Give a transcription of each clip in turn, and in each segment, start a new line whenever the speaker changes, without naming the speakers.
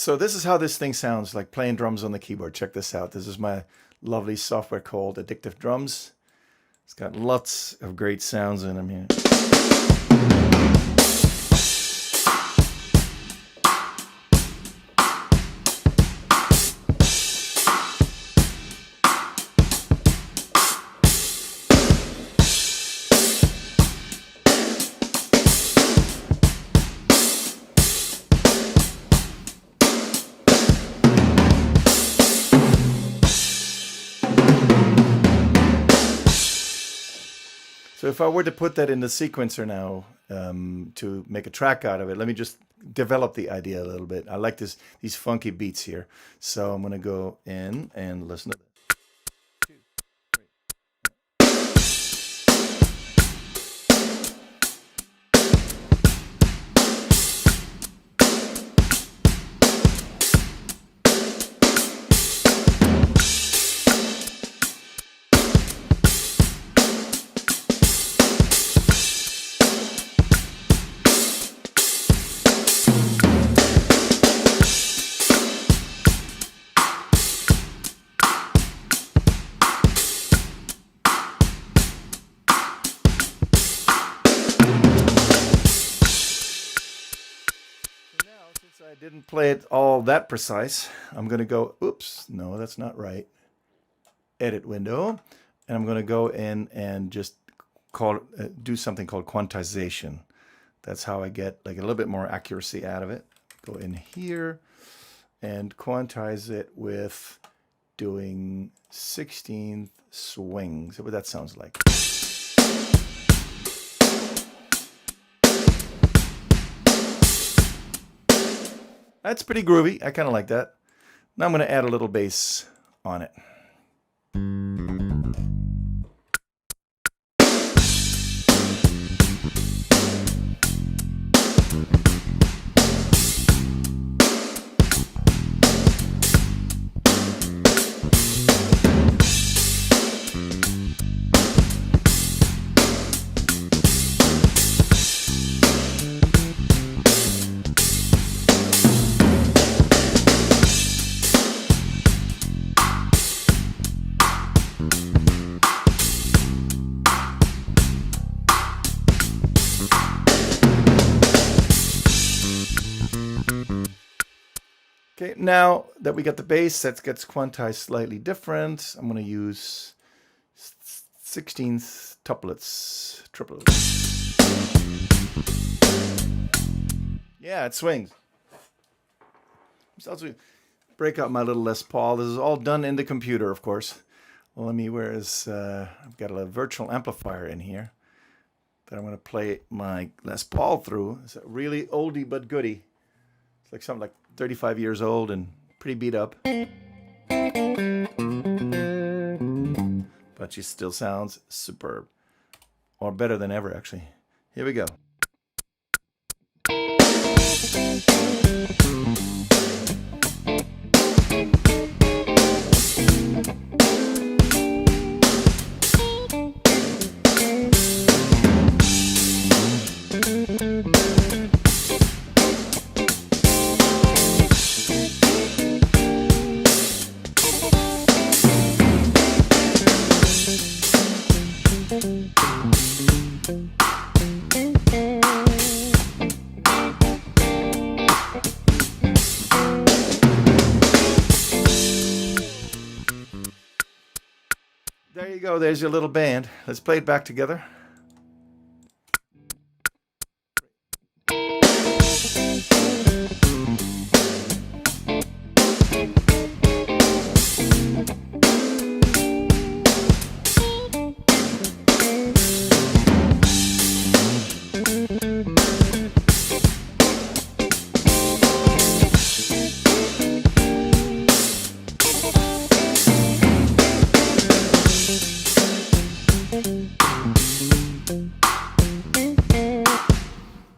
So this is how this thing sounds like playing drums on the keyboard. Check this out. This is my lovely software called Addictive Drums. It's got lots of great sounds in them here. So if I were to put that in the sequencer now to make a track out of it, let me just develop the idea a little bit. I like these funky beats here. So I'm going to go in and listen to this. I didn't play it all that precise. I'm going to go, oops, no, that's not right. Edit window. And I'm going to go in and just do something called quantization. That's how I get like a little bit more accuracy out of it. Go in here and quantize it with doing 16th swings. What that sounds like. That's pretty groovy. I kind of like that. Now I'm going to add a little bass on it. Okay, now that we got the bass, that gets quantized slightly different. I'm going to use 16th triplets. Yeah, it swings. So I'll break out my little Les Paul. This is all done in the computer, of course. Well, I've got a virtual amplifier in here that I'm going to play my Les Paul through. It's a really oldie but goodie. It's like something like 35 years old and pretty beat up. But she still sounds superb. Or better than ever, actually. Here we go. There you go. There's your little band. Let's play it back together.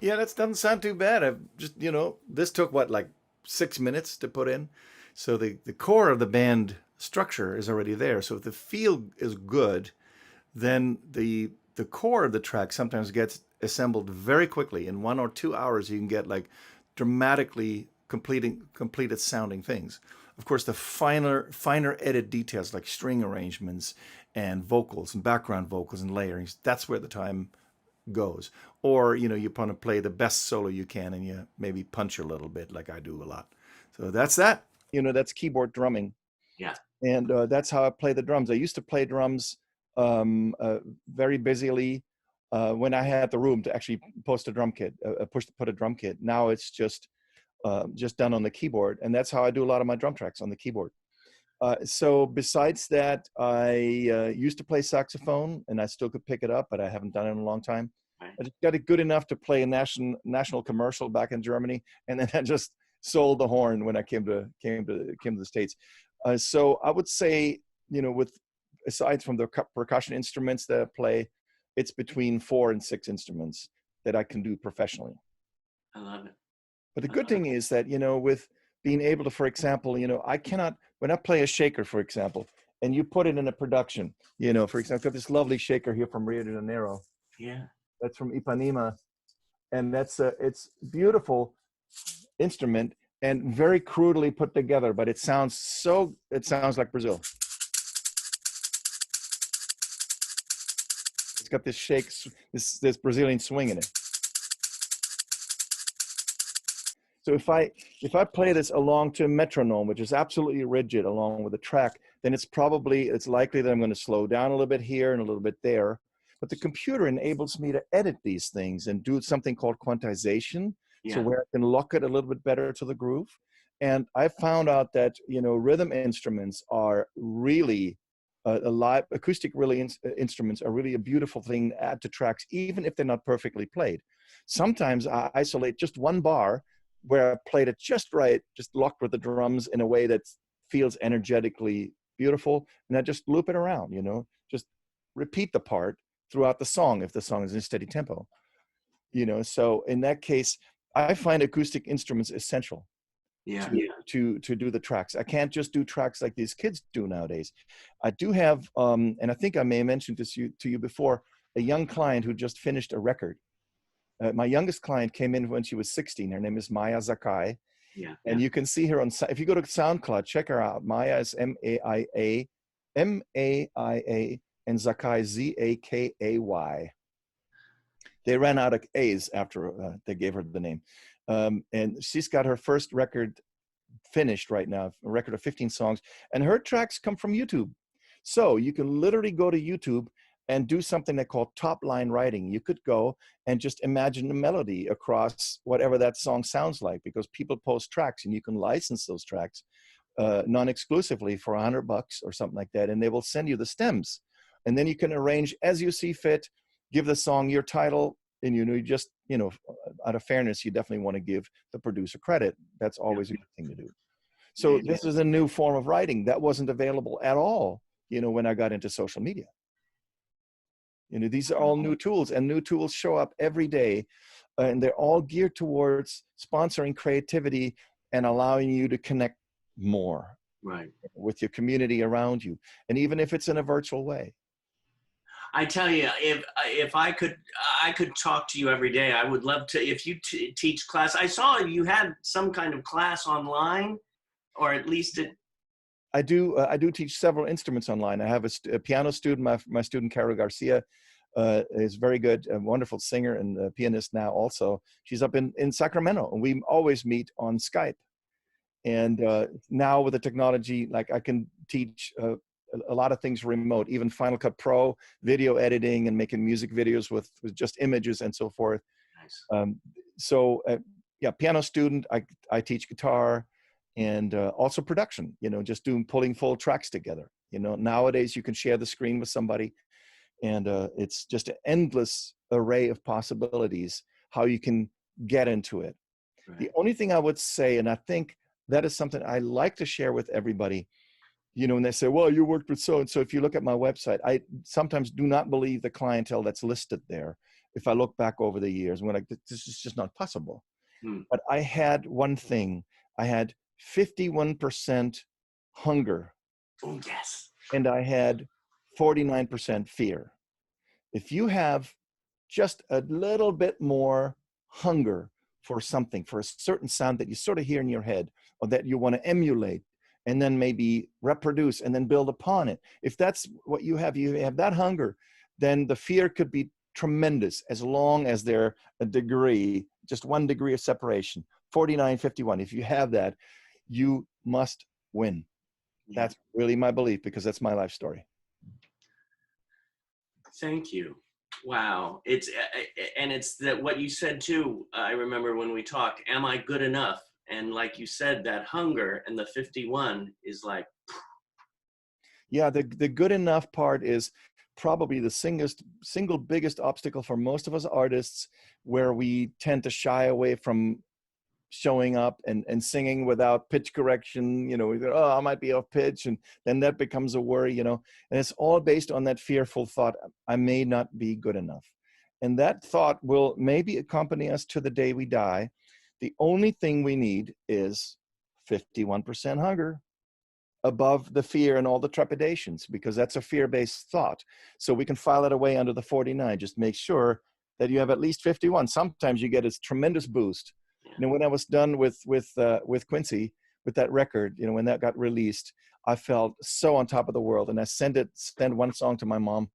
Yeah, that doesn't sound too bad. I've just, this took what, like 6 minutes to put in. So the core of the band structure is already there. So if the feel is good, then the core of the track sometimes gets assembled very quickly. In 1 or 2 hours, you can get like dramatically completed sounding things. Of course, the finer edit details like string arrangements and vocals and background vocals and layerings, that's where the time goes. Or, you know, you want to play the best solo you can and you maybe punch a little bit like I do a lot. So that's that. You know, that's keyboard drumming.
Yeah.
And that's how I play the drums. I used to play drums very busily when I had the room to actually post a drum kit, put a drum kit. Now it's just done on the keyboard, and that's how I do a lot of my drum tracks, on the keyboard. So besides that, I used to play saxophone, and I still could pick it up, but I haven't done it in a long time.
Right.
I just got it good enough to play a national commercial back in Germany, and then I just sold the horn when I came to the States. So I would say, you know, aside from the percussion instruments that I play, it's between 4 and 6 instruments that I can do professionally.
I love it.
But the good thing is that, you know, with being able to, for example, you know, when I play a shaker, for example, and you put it in a production, you know, for example, I've got this lovely shaker here from Rio de Janeiro.
Yeah.
That's from Ipanema. And it's beautiful instrument and very crudely put together, but it sounds like Brazil. It's got this shake, this Brazilian swing in it. So if I play this along to a metronome, which is absolutely rigid along with the track, then it's likely that I'm going to slow down a little bit here and a little bit there. But the computer enables me to edit these things and do something called quantization. Yeah. So where I can lock it a little bit better to the groove. And I found out that, you know, rhythm instruments are really acoustic instruments are really a beautiful thing to add to tracks, even if they're not perfectly played. Sometimes I isolate just one bar where I played it just right, just locked with the drums in a way that feels energetically beautiful, and I just loop it around, you know, just repeat the part throughout the song if the song is in steady tempo, you know. So in that case, I find acoustic instruments essential to do the tracks. I can't just do tracks like these kids do nowadays. I do have, and I think I may have mentioned this to you before, a young client who just finished a record. My youngest client came in when she was 16. Her name is Maya Zakai. Yeah. And you can see her if you go to SoundCloud, check her out. Maya is M-A-I-A, and Zakai, Z-A-K-A-Y. They ran out of A's after they gave her the name. And she's got her first record finished right now, a record of 15 songs. And her tracks come from YouTube. So you can literally go to YouTube and do something they call top line writing. You could go and just imagine a melody across whatever that song sounds like, because people post tracks and you can license those tracks non-exclusively for $100 or something like that. And they will send you the stems. And then you can arrange as you see fit, give the song your title. And you know, out of fairness, you definitely want to give the producer credit. That's always a good thing to do. So this is a new form of writing that wasn't available at all, you know, when I got into social media. You know, these are all new tools, and new tools show up every day, and they're all geared towards sponsoring creativity and allowing you to connect more with your community around you, and even if it's in a virtual way.
I tell you, if I could talk to you every day. I would love to. If you teach class, I saw you had some kind of class online, or at least it.
I do teach several instruments online. I have a piano student. My student Carol Garcia is very good, a wonderful singer and a pianist now also. She's up in Sacramento, and we always meet on Skype. And now with the technology, like I can teach a lot of things remote, even Final Cut Pro, video editing and making music videos with just images and so forth. Nice. Yeah, piano student, I teach guitar. And also production, you know, just pulling full tracks together. You know, nowadays you can share the screen with somebody, and it's just an endless array of possibilities how you can get into it. Right. The only thing I would say, and I think that is something I like to share with everybody, you know, when they say, well, you worked with so-and-so. If you look at my website, I sometimes do not believe the clientele that's listed there. If I look back over the years, when this is just not possible. But I had one thing. I had 51% hunger.
Oh, yes.
And I had 49% fear. If you have just a little bit more hunger for something, for a certain sound that you sort of hear in your head or that you want to emulate and then maybe reproduce and then build upon it. If that's what you have that hunger, then the fear could be tremendous as long as they're a degree, just 1 degree of separation, 49, 51. If you have that, you must win.
Yeah.
That's really my belief because that's my life story.
Thank you. Wow. It's that what you said too. I remember when we talked, am I good enough? And like you said, that hunger and the 51 is like,
yeah, the good enough part is probably the single biggest obstacle for most of us artists, where we tend to shy away from showing up and singing without pitch correction. Oh, I might be off pitch, and then that becomes a worry, and it's all based on that fearful thought, I may not be good enough. And that thought will maybe accompany us to the day we die. The only thing we need is 51% hunger above the fear and all the trepidations, because that's a fear-based thought. So we can file it away under the 49. Just make sure that you have at least 51. Sometimes you get a tremendous boost. When I was done with Quincy, with that record, when that got released, I felt so on top of the world. And I sent one song to my mom,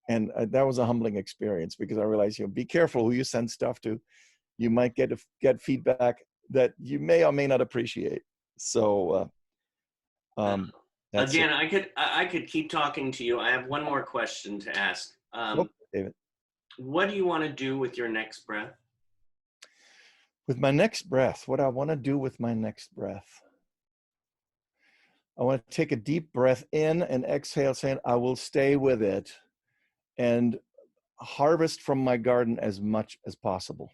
and that was a humbling experience, because I realized, be careful who you send stuff to. You might get feedback that you may or may not appreciate. So
again, I could keep talking to you. I have one more question to ask.
David,
what do you want to do with your next breath?
With my next breath, what I want to do with my next breath, I want to take a deep breath in and exhale, saying, I will stay with it and harvest from my garden as much as possible.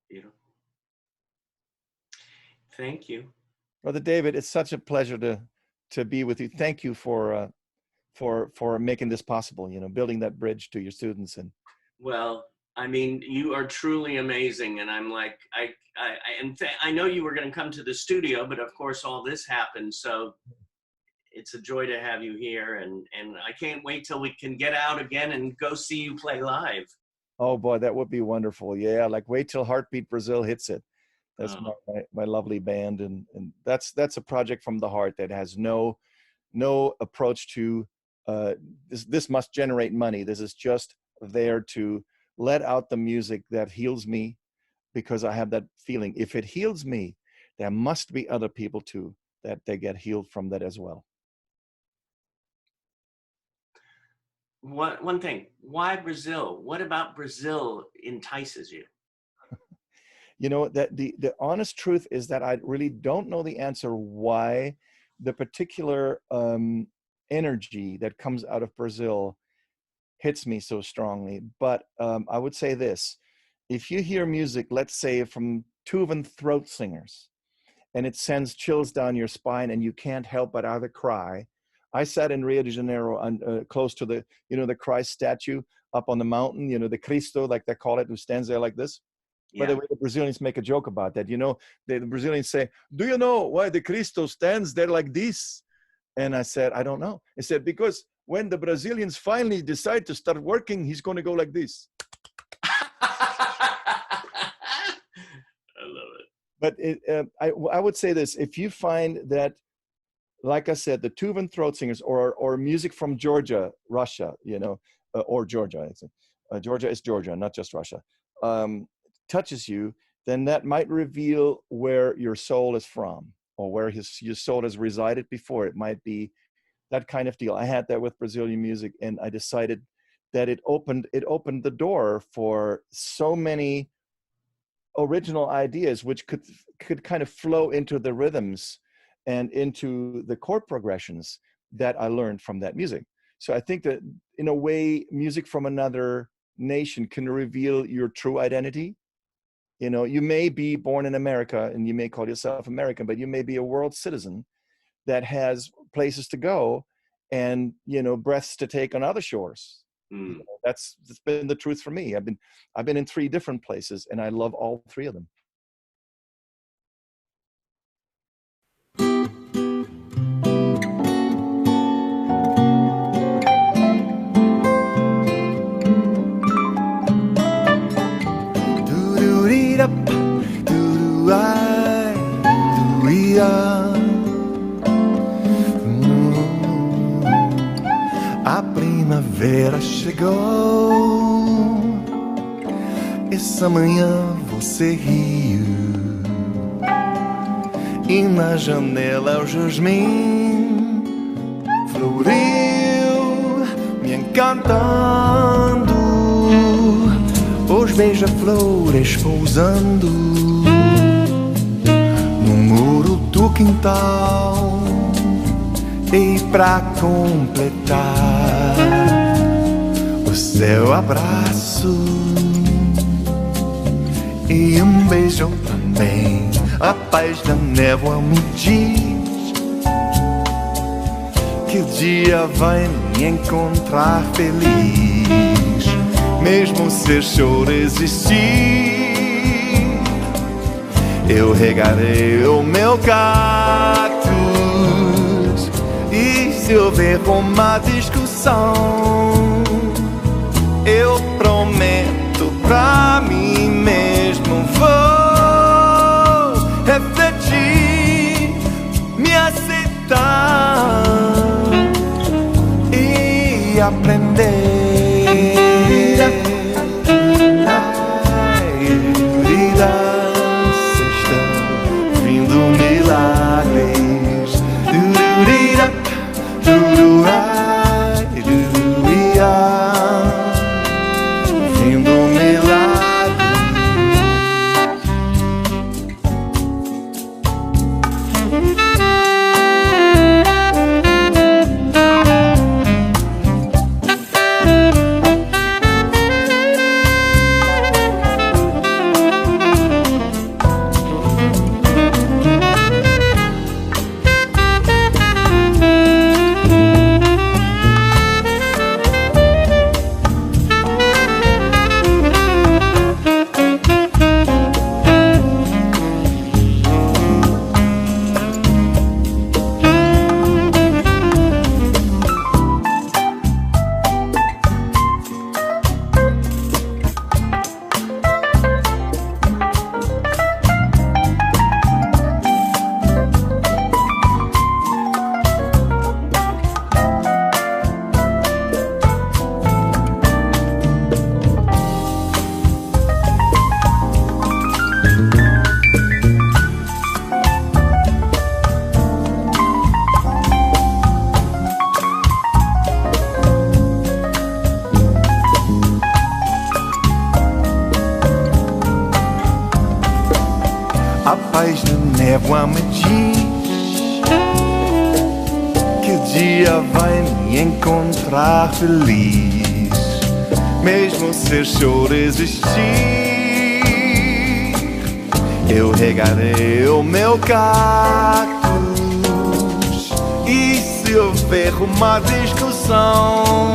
Beautiful. Thank you.
Brother David, it's such a pleasure to be with you. Thank you for making this possible, building that bridge to your students. And
well, I mean, you are truly amazing. And I'm like, I know you were going to come to the studio, but of course all this happened. So it's a joy to have you here. And I can't wait till we can get out again and go see you play live.
Oh boy, that would be wonderful. Yeah. Like wait till Heartbeat Brazil hits it. That's my lovely band. And that's a project from the heart that has no approach to this must generate money. This is just there to let out the music that heals me, because I have that feeling, if it heals me, there must be other people too that they get healed from that as well.
One thing, why Brazil? What about Brazil entices you?
That the honest truth is that I really don't know the answer why the particular energy that comes out of Brazil hits me so strongly. But I would say this: if you hear music, let's say from Tuvan throat singers, and it sends chills down your spine and you can't help but either cry. I sat in Rio de Janeiro close to the, the Christ statue up on the mountain, the Cristo, like they call it, who stands there like this.
Yeah.
By the way, the Brazilians make a joke about that. The Brazilians say, do you know why the Cristo stands there like this? And I said, I don't know. He said, because when the Brazilians finally decide to start working, he's going to go like this.
I love it.
But I would say this: if you find that, like I said, the Tuvan throat singers or music from Georgia, Russia, or Georgia, Georgia is Georgia, not just Russia, touches you, then that might reveal where your soul is from, or where your soul has resided before. It might be that kind of deal. I had that with Brazilian music, and I decided that it opened the door for so many original ideas, which could kind of flow into the rhythms and into the chord progressions that I learned from that music. So I think that in a way, music from another nation can reveal your true identity. You may be born in America and you may call yourself American, but you may be a world citizen that has places to go and, breaths to take on other shores. That's been the truth for me. I've been in 3 different places, and I love all 3 of them. A primavera chegou. Essa manhã você riu e na janela o jasmim floriu, me encantando. Os beija-flores pousando no muro do quintal. E pra completar o seu abraço e um beijo também, a paz da névoa me diz que o dia vai me encontrar feliz, mesmo se o choro existir. Eu regarei o meu cactus e se houver uma discussão, eu prometo pra mim mesmo vou refletir, me aceitar e aprender. Estão vindo milagres. Vindo milagre. A paz da névoa me diz que o dia vai me encontrar feliz, mesmo se o choro existir. Eu regarei o meu cactus e se houver uma discussão,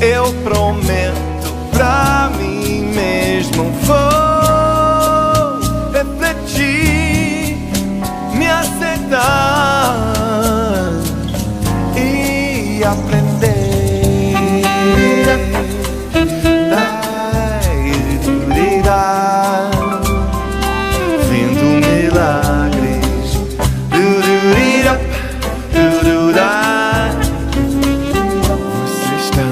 eu prometo pra mim mesmo vou refletir, me aceitar e aprender. Vindo milagres. Você está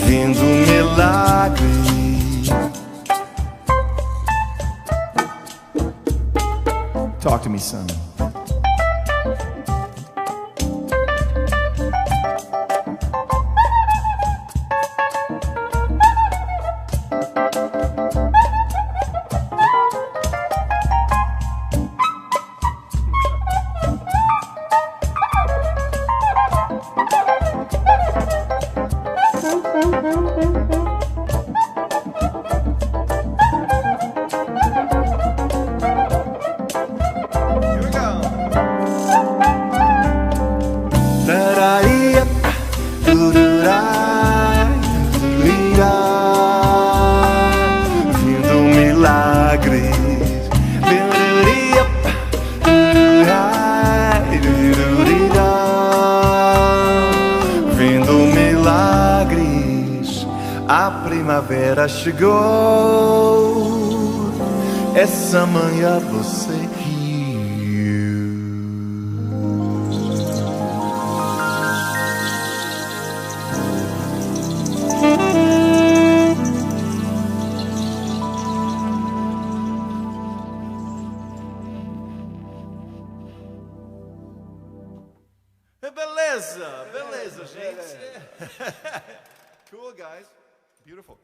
vindo milagres. Talk to me, son. Vindo milagres. Vindo milagres. A primavera chegou. Essa manhã você riu Beleza, beleza, gente. Cool, guys. Beautiful.